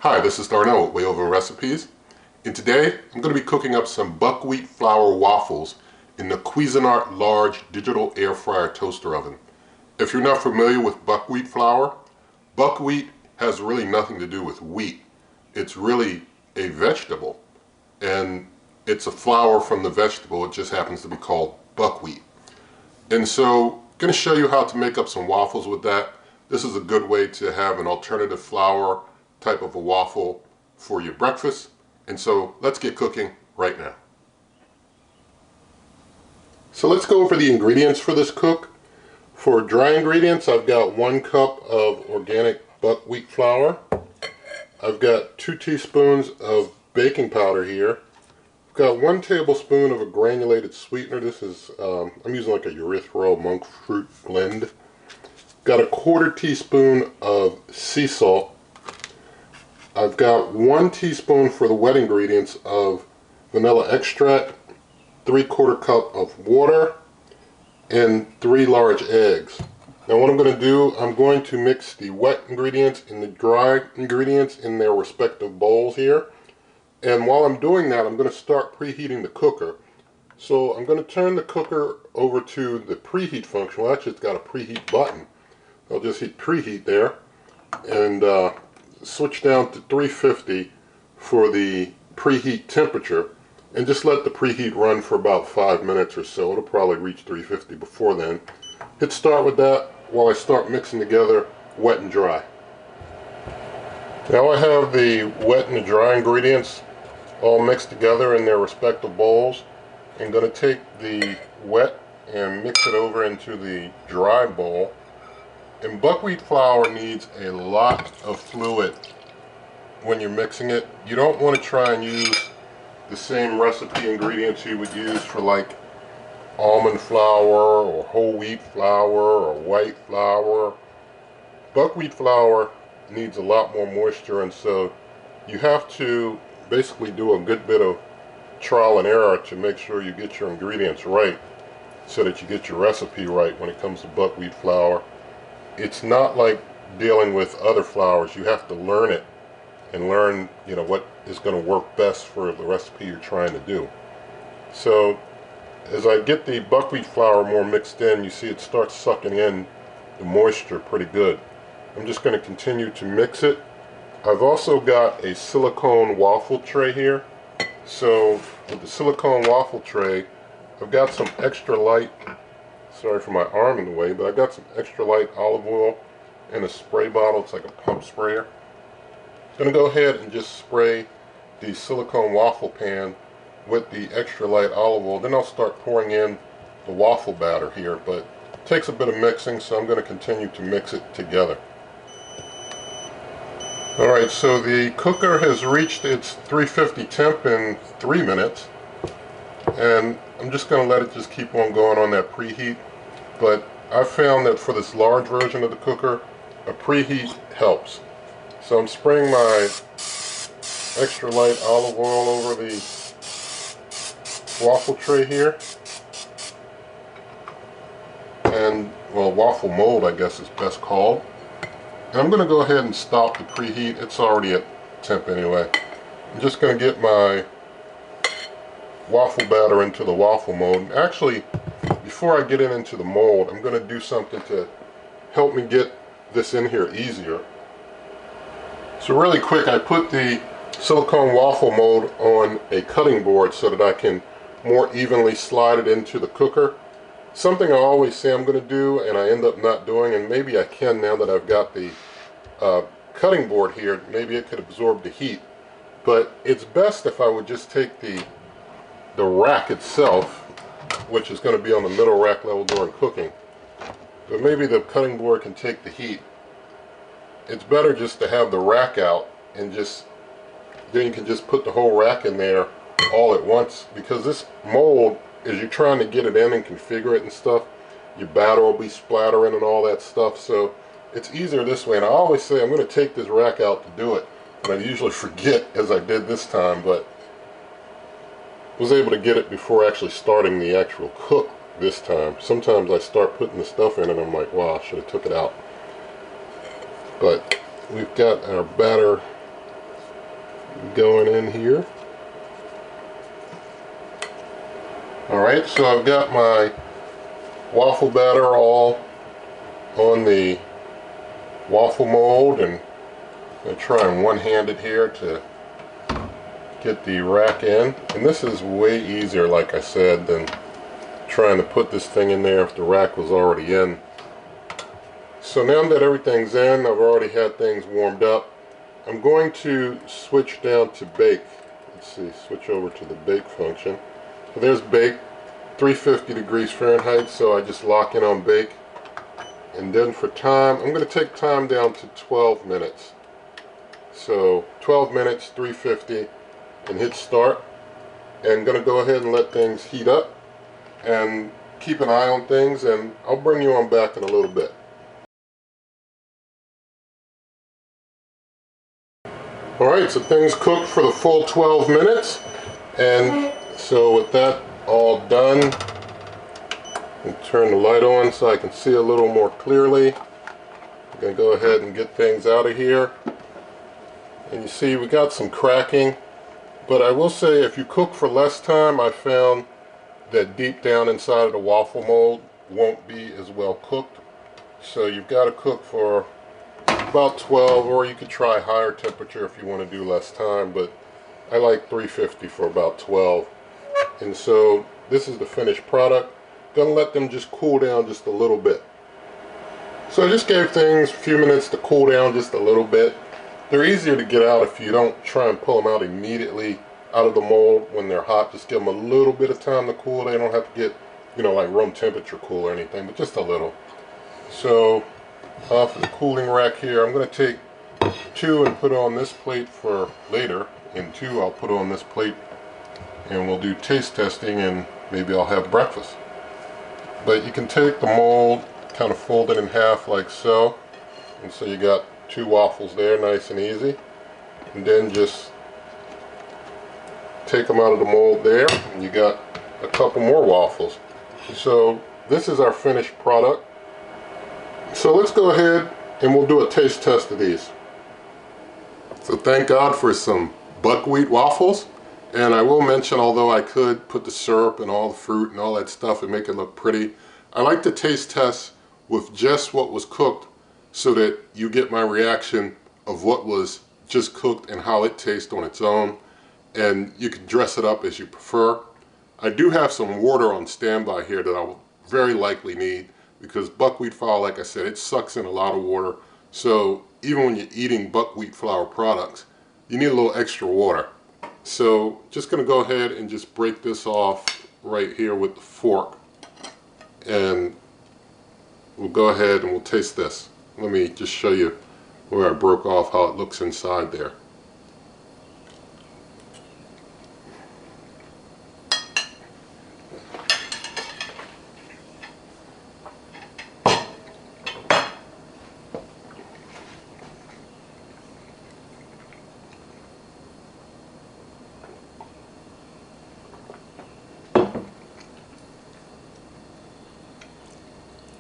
Hi, this is Darnell with Way Over Recipes, and today I'm going to be cooking up some buckwheat flour waffles in the Cuisinart large digital air fryer toaster oven. If you're not familiar with buckwheat flour, buckwheat has really nothing to do with wheat. It's really a vegetable, and it's a flour from the vegetable. It just happens to be called buckwheat. And so I'm going to show you how to make up some waffles with that. This is a good way to have an alternative flour type of a waffle for your breakfast. And so let's get cooking right now. So let's go over the ingredients for this cook. For dry ingredients, I've got 1 cup of organic buckwheat flour. I've got 2 teaspoons of baking powder here. I've got 1 tablespoon of a granulated sweetener. This is, I'm using like a erythritol monk fruit blend. Got a 1/4 teaspoon of sea salt. I've got 1 teaspoon for the wet ingredients of vanilla extract, 3/4 cup of water, and 3 large eggs. Now what I'm going to do, I'm going to mix the wet ingredients and the dry ingredients in their respective bowls here. And while I'm doing that, I'm going to start preheating the cooker. So I'm going to turn the cooker over to the preheat function. Well, actually it's got a preheat button. I'll just hit preheat there and switch down to 350 for the preheat temperature, and just let the preheat run for about 5 minutes or so. It'll probably reach 350 before then. Hit start with that while I start mixing together wet and dry. Now I have the wet and the dry ingredients all mixed together in their respective bowls. I'm going to take the wet and mix it over into the dry bowl. And buckwheat flour needs a lot of fluid when you're mixing it. You don't want to try and use the same recipe ingredients you would use for like almond flour or whole wheat flour or white flour. Buckwheat flour needs a lot more moisture, and so you have to basically do a good bit of trial and error to make sure you get your ingredients right so that you get your recipe right when it comes to buckwheat flour. It's not like dealing with other flours. You have to learn it and learn, what is going to work best for the recipe you're trying to do. So as I get the buckwheat flour more mixed in, you see it starts sucking in the moisture pretty good. I'm just going to continue to mix it. I've also got a silicone waffle tray here. So with the silicone waffle tray, I've got some extra light, sorry for my arm in the way, but I got some extra light olive oil in a spray bottle. It's like a pump sprayer. I'm going to go ahead and just spray the silicone waffle pan with the extra light olive oil. Then I'll start pouring in the waffle batter here, but it takes a bit of mixing, so I'm going to continue to mix it together. Alright, so the cooker has reached its 350 temp in 3 minutes, and I'm just going to let it just keep on going on that preheat. But I found that for this large version of the cooker, a preheat helps. So I'm spraying my extra light olive oil over the waffle tray here. And, well, waffle mold I guess is best called. And I'm going to go ahead and stop the preheat. It's already at temp anyway. I'm just going to get my waffle batter into the waffle mold. Actually, before I get it into the mold, I'm going to do something to help me get this in here easier. So really quick, I put the silicone waffle mold on a cutting board so that I can more evenly slide it into the cooker. Something I always say I'm going to do and I end up not doing, and maybe I can now that I've got the cutting board here. Maybe it could absorb the heat, but it's best if I would just take the rack itself, which is going to be on the middle rack level during cooking, but maybe the cutting board can take the heat. It's better just to have the rack out, and then you can just put the whole rack in there all at once, because this mold, as you're trying to get it in and configure it and stuff, your batter will be splattering and all that stuff, so it's easier this way. And I always say I'm going to take this rack out to do it, and I usually forget, as I did this time, but was able to get it before actually starting the actual cook this time. Sometimes I start putting the stuff in and I'm like, wow, I should have took it out. But we've got our batter going in here. Alright, so I've got my waffle batter all on the waffle mold, and I'm going to try and one-hand it here to get the rack in. And this is way easier, like I said, than trying to put this thing in there if the rack was already in. So now that everything's in, I've already had things warmed up. I'm going to switch down to bake. Let's see, switch over to the bake function. So there's bake, 350 degrees Fahrenheit, so I just lock in on bake. And then for time, I'm going to take time down to 12 minutes. So 12 minutes, 350, and hit start. And I'm going to go ahead and let things heat up and keep an eye on things, and I'll bring you on back in a little bit. Alright, so things cooked for the full 12 minutes, and so with that all done, I'll turn the light on so I can see a little more clearly. I'm going to go ahead and get things out of here. And you see we got some cracking, but I will say if you cook for less time, I found that deep down inside of the waffle mold won't be as well cooked. So you've got to cook for about 12, or you could try higher temperature if you want to do less time, but I like 350 for about 12. And so this is the finished product. Gonna let them just cool down just a little bit. So I just gave things a few minutes to cool down just a little bit. They're easier to get out if you don't try and pull them out immediately out of the mold when they're hot. Just give them a little bit of time to cool. They don't have to get, you know, like room temperature cool or anything, but just a little. So off the cooling rack here, I'm going to take 2 and put on this plate for later, and 2 I'll put on this plate, and we'll do taste testing, and maybe I'll have breakfast. But you can take the mold, kind of fold it in half like so, and so you got 2 waffles there, nice and easy. And then just take them out of the mold there, and you got a couple more waffles. So this is our finished product. So let's go ahead and we'll do a taste test of these. So thank God for some buckwheat waffles. And I will mention, although I could put the syrup and all the fruit and all that stuff and make it look pretty, I like to taste test with just what was cooked so that you get my reaction of what was just cooked and how it tastes on its own. And you can dress it up as you prefer. I do have some water on standby here that I will very likely need, because buckwheat flour, like I said, it sucks in a lot of water. So even when you're eating buckwheat flour products, you need a little extra water. So just going to go ahead and just break this off right here with the fork. And we'll go ahead and we'll taste this. Let me just show you where I broke off, how it looks inside there.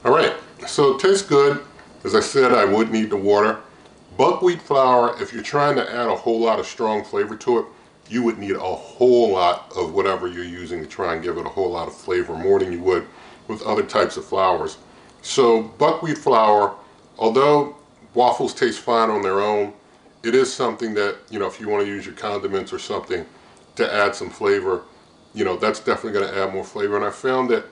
Alright, so it tastes good. As I said, I would need the water. Buckwheat flour, if you're trying to add a whole lot of strong flavor to it, you would need a whole lot of whatever you're using to try and give it a whole lot of flavor, more than you would with other types of flours. So buckwheat flour, although waffles taste fine on their own, it is something that, you know, if you want to use your condiments or something to add some flavor, you know, that's definitely going to add more flavor. And I found that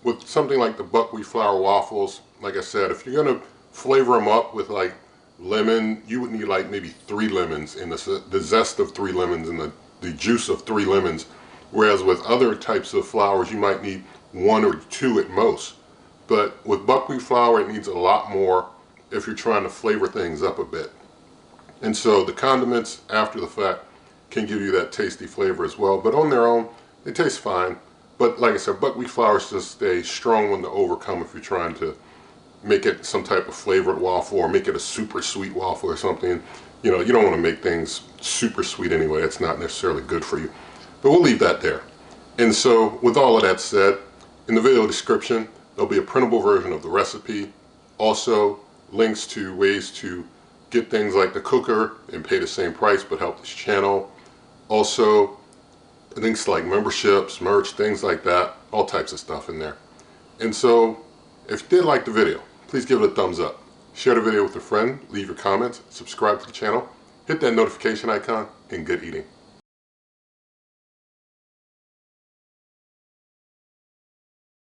with something like the buckwheat flour waffles, like I said, if you're going to flavor them up with like lemon, you would need like maybe 3 lemons and the zest of 3 lemons and the juice of 3 lemons. Whereas with other types of flours, you might need 1 or 2 at most. But with buckwheat flour, it needs a lot more if you're trying to flavor things up a bit. And so the condiments after the fact can give you that tasty flavor as well. But on their own, they taste fine. But like I said, buckwheat flour is just a strong one to overcome if you're trying to make it some type of flavored waffle or make it a super sweet waffle or something. You know, you don't want to make things super sweet anyway. It's not necessarily good for you. But we'll leave that there. And so with all of that said, in the video description, there'll be a printable version of the recipe. Also, links to ways to get things like the cooker and pay the same price but help this channel. Also, links like memberships, merch, things like that, all types of stuff in there. And so, if you did like the video, please give it a thumbs up. Share the video with a friend, leave your comments, subscribe to the channel, hit that notification icon, and good eating.